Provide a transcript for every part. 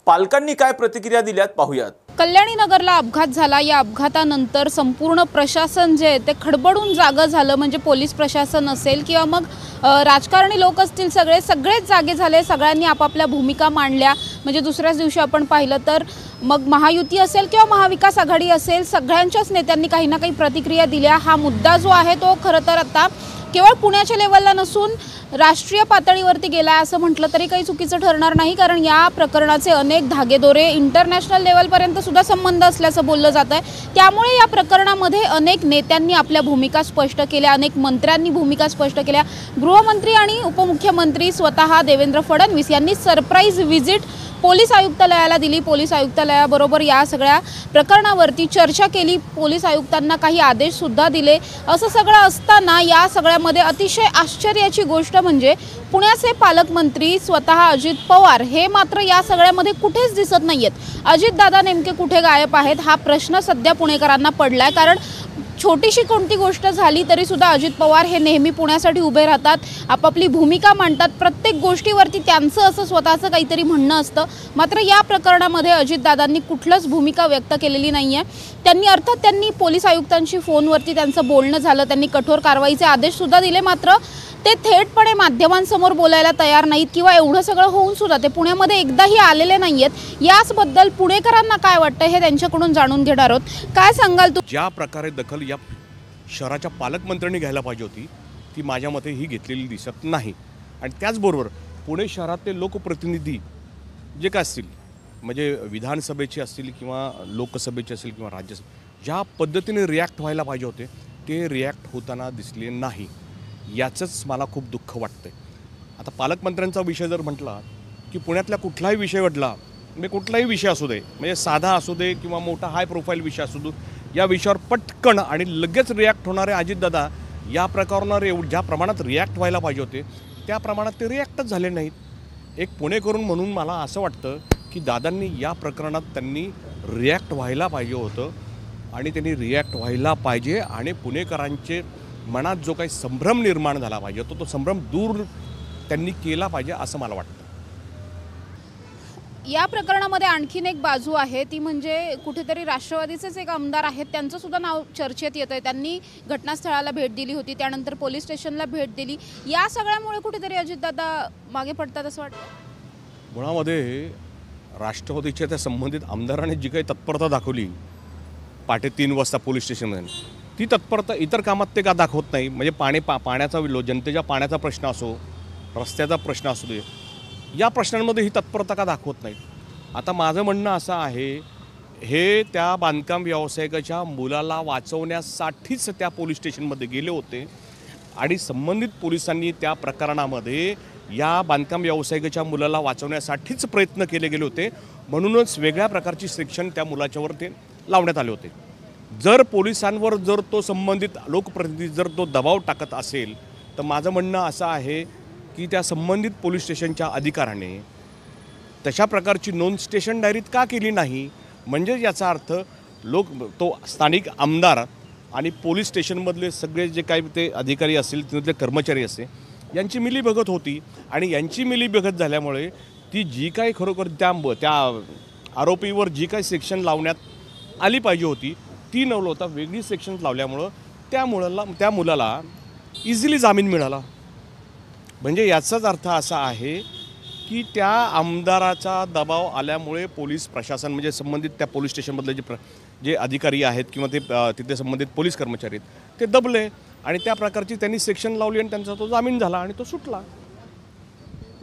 पालकांनी काय प्रतिक्रिया दिल्यात पाहूयात। कल्याणी नगरला अपघात झाला। या अपघातानंतर संपूर्ण प्रशासन जे आहे ते खडबडून जागं झालं। म्हणजे पोलीस प्रशासन असेल किंवा मग राजकारणी लोक असतील, सगळेच जागे झाले। सगळ्यांनी आपापल्या भूमिका मांडल्या। म्हणजे दुसऱ्याच दिवशी आपण पाहिलं तर मग महायुती असेल किंवा महाविकास आघाडी असेल, सगळ्यांच्याच नेत्यांनी काही ना काही प्रतिक्रिया दिल्या। हा मुद्दा जो आहे तो खरं तर आता केवळ पुण्याच्या लेवलला नसून राष्ट्रीय पातळीवरती गेला असं म्हटलं तरी काही चुकीचं ठरणार नाही, कारण या प्रकरणाचे अनेक धागेदोरे इंटरनॅशनल लेवलपर्यंत सुद्धा संबंध असल्याचं बोललं जात आहे। त्यामुळे या प्रकरणामध्ये अनेक नेत्यांनी आपल्या भूमिका स्पष्ट केल्या, अनेक मंत्र्यांनी भूमिका स्पष्ट केल्या। गृहमंत्री आणि उपमुख्यमंत्री स्वतः देवेंद्र फडणवीस यांनी सरप्राईज व्हिजिट पोलीस आयुक्तालयाला दिली। पोलीस आयुक्तालयाबरोबर या सगळ्या प्रकरणावरती चर्चा केली। पोलीस आयुक्तांना काही आदेश सुद्धा दिले। असं सगळं असताना या सगळ्यामध्ये अतिशय आश्चर्याची गोष्ट म्हणजे पुण्याचे पालकमंत्री स्वतः अजित पवार हे मात्र या सगळ्यामध्ये कुठेच दिसत नाहीयेत। अजितदादा नेमके कुठे गायब आहेत हा प्रश्न सध्या पुणेकरांना पडलाय, कारण छोटीशी कोणती गोष्ट झाली तरी सुद्धा अजित पवार हे नेहमी पुण्यासाठी उभे राहतात, आपापली भूमिका मांडतात। प्रत्येक गोष्टीवरती त्यांचं असं स्वतःचं काहीतरी म्हणणं असतं। मात्र या प्रकरणामध्ये अजितदादांनी कुठलंच भूमिका व्यक्त केलेली नाहीये। त्यांनी पोलीस आयुक्तांशी फोनवरती त्यांचं बोलणं झालं, त्यांनी कठोर कारवाईचे आदेश सुद्धा दिले। मात्र ते थेटपणे माध्यमांसमोर बोलायला तयार नाहीत किंवा एवढं सगळं होऊन सुद्धा ते पुण्यामध्ये एकदाही आलेले नाहीयेत। याचबद्दल पुणेकरांना काय वाटतं हे त्यांच्याकडून जाणून घेणार आहोत। काय सांगाल तू? ज्या प्रकारे दखल या शहराच्या पालकमंत्र्यांनी घ्यायला पाहिजे होती ती माझ्या मते ही घेतलेली दिसत नाही। आणि त्याचबरोबर पुणे शहरातले लोकप्रतिनिधी जे काय असतील, म्हणजे विधानसभेचे असतील किंवा लोकसभेचे असतील किंवा राज्यसभा, ज्या पद्धतीने रिॲक्ट व्हायला पाहिजे होते ते रिॲक्ट होताना दिसले नाही। याचंच मला खूप दुःख वाटतं। आता पालकमंत्र्यांचा विषय जर म्हटला की पुण्यातला कुठलाही विषय घडला, म्हणजे कुठलाही विषय असू दे, म्हणजे साधा असू दे किंवा मोठा हाय प्रोफाईल विषय असू दे, या विषयावर पटकन आणि लगेच रिॲक्ट होणारे अजितदादा या प्रकारावर ज्या प्रमाणात रिॲक्ट व्हायला पाहिजे होते त्या प्रमाणात ते रिॲक्टच झाले नाहीत। एक पुणेकरून म्हणून मला असं वाटतं की दादांनी या प्रकरणात त्यांनी रिॲक्ट व्हायला पाहिजे होतं आणि त्यांनी रिॲक्ट व्हायला पाहिजे आणि पुणेकरांचे मनात जो काही संभ्रम निर्माण झाला पाहिजे तो संभ्रम दूर त्यांनी केला पाहिजे असं मला वाटतं। या प्रकरणामध्ये आणखीन एक बाजू आहे, ती म्हणजे कुठेतरी राष्ट्रवादीचेच एक आमदार आहेत, त्यांचं सुद्धा नाव चर्चेत येतंय। त्यांनी घटनास्थळाला भेट दिली होती, त्यानंतर पोलीस स्टेशनला भेट दिली। या सगळ्यामुळे कुठेतरी अजितदादा मागे पडतात असं वाटतं। मुळामध्ये राष्ट्रवादीच्या त्या संबंधित आमदारांनी जी काही तत्परता दाखवली पाटे 3 वाजता पोलीस स्टेशनमध्ये, ती तत्परता इतर कामात ते का दाखवत नाही? म्हणजे पाण्याचा जनतेच्या पाण्याचा प्रश्न असो, रस्त्याचा प्रश्न असू दे, या प्रश्नांमध्ये ही तत्परता का दाखवत नाहीत? आता माझं म्हणणं असं आहे, हे त्या बांधकाम व्यावसायिकाच्या मुलाला वाचवण्यासाठीच त्या पोलीस स्टेशनमध्ये गेले होते आणि संबंधित पोलिसांनी त्या प्रकरणामध्ये या बांधकाम व्यावसायिकाच्या मुलाला वाचवण्यासाठीच प्रयत्न केले गेले होते। म्हणूनच वेगळ्या प्रकारची सेक्शन त्या मुलाच्यावर ते लावण्यात आले होते। जर पोलिसांवर जर तो संबंधित लोकप्रतिनिधी जर तो दबाव टाकत असेल तर माझं म्हणणं असं आहे की त्या संबंधित पोलीस स्टेशनच्या अधिकाऱ्याने तशा प्रकारची नोंद स्टेशन डायरीत का केली नाही? म्हणजे याचा अर्थ तो स्थानिक आमदार आणि पोलीस स्टेशनमधले सगळे जे काही ते अधिकारी असतील, तिथले कर्मचारी असतील, यांची मिलीभगत होती आणि यांची मिलीभगत झाल्यामुळे ती जी काही खरोखर त्या आरोपीवर जी काही सेक्शन लावण्यात आली पाहिजे होती ती न लावता वेगळी सेक्शन्स लावल्यामुळं त्या मुलाला इझिली जामीन मिळाला। म्हणजे याचाच अर्थ असा आहे की त्या आमदाराचा दबाव आल्यामुळे पोलीस प्रशासन, म्हणजे संबंधित त्या पोलीस स्टेशनमधले जे अधिकारी आहेत किंवा ते तिथे संबंधित पोलीस कर्मचारी आहेत ते दबले आणि त्या प्रकारची त्यांनी सेक्शन लावली आणि त्यांचा तो जामीन झाला आणि तो सुटला।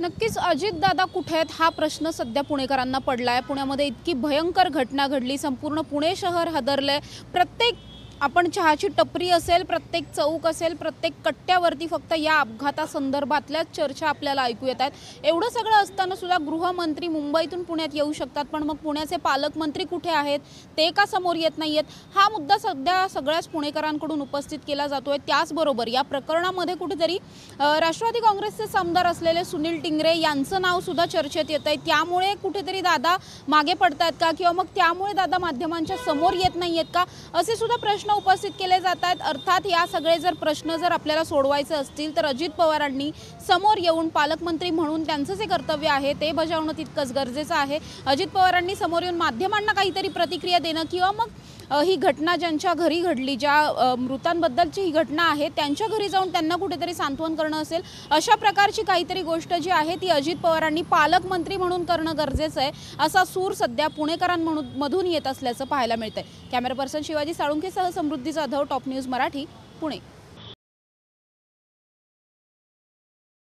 नक्कीच अजितदादा कुठे आहेत हा प्रश्न सध्या पुणेकरांना पडलाय। पुण्यामध्ये इतकी भयंकर घटना घडली, संपूर्ण पुणे शहर हादरलंय। प्रत्येक आपण चहाची टपरी असेल, प्रत्येक चौक असेल, प्रत्येक कट्ट्यावरती फक्त या अपघातासंदर्भातल्याच चर्चा आपल्याला ऐकू येत आहेत। एवढं सगळं असताना सुद्धा गृहमंत्री मुंबईतून पुण्यात येऊ शकतात, पण मग पुण्याचे पालकमंत्री कुठे आहेत ते का समोर येत नाहीयेत? हा मुद्दा सध्या सगळ्याच पुणेकरांकडून उपस्थित केला जातोय। त्याचबरोबर या प्रकरणामध्ये कुठेतरी राष्ट्रवादी काँग्रेसचे आमदार असलेले सुनील टिंगरे यांचं नाव सुद्धा चर्चेत येत आहे। त्यामुळे कुठेतरी दादा मागे पडतात का किंवा मग त्यामुळे दादा माध्यमांच्या समोर येत नाहीयेत का, असे सुद्धा प्रश्न उपस्थित केले जात आहेत। अर्थात या सगळे जर प्रश्न जर आपल्याला सोडवायचे असतील तर अजित पवारांनी समोर येऊन पालकमंत्री म्हणून त्यांचं जे कर्तव्य आहे ते बजावणं तितकंच गरजेचं आहे। अजित पवारांनी समोर येऊन माध्यमांना काहीतरी प्रतिक्रिया देणं किंवा मग ही घटना ज्यांच्या घरी घडली, ज्या मृतांबद्दलची ही घटना आहे त्यांच्या घरी जाऊन त्यांना कुठेतरी सांत्वन करणं असेल, अशा प्रकारची काहीतरी गोष्ट जी आहे ती अजित पवारांनी पालकमंत्री म्हणून करणं गरजेचं आहे, असा सूर सध्या पुणेकरांमधून येत असल्याचं पाहायला मिळतंय। कॅमेरा पर्सन शिवाजी साळुंखेसह समृद्धी जाधव, टॉप न्यूज मराठी, पुणे।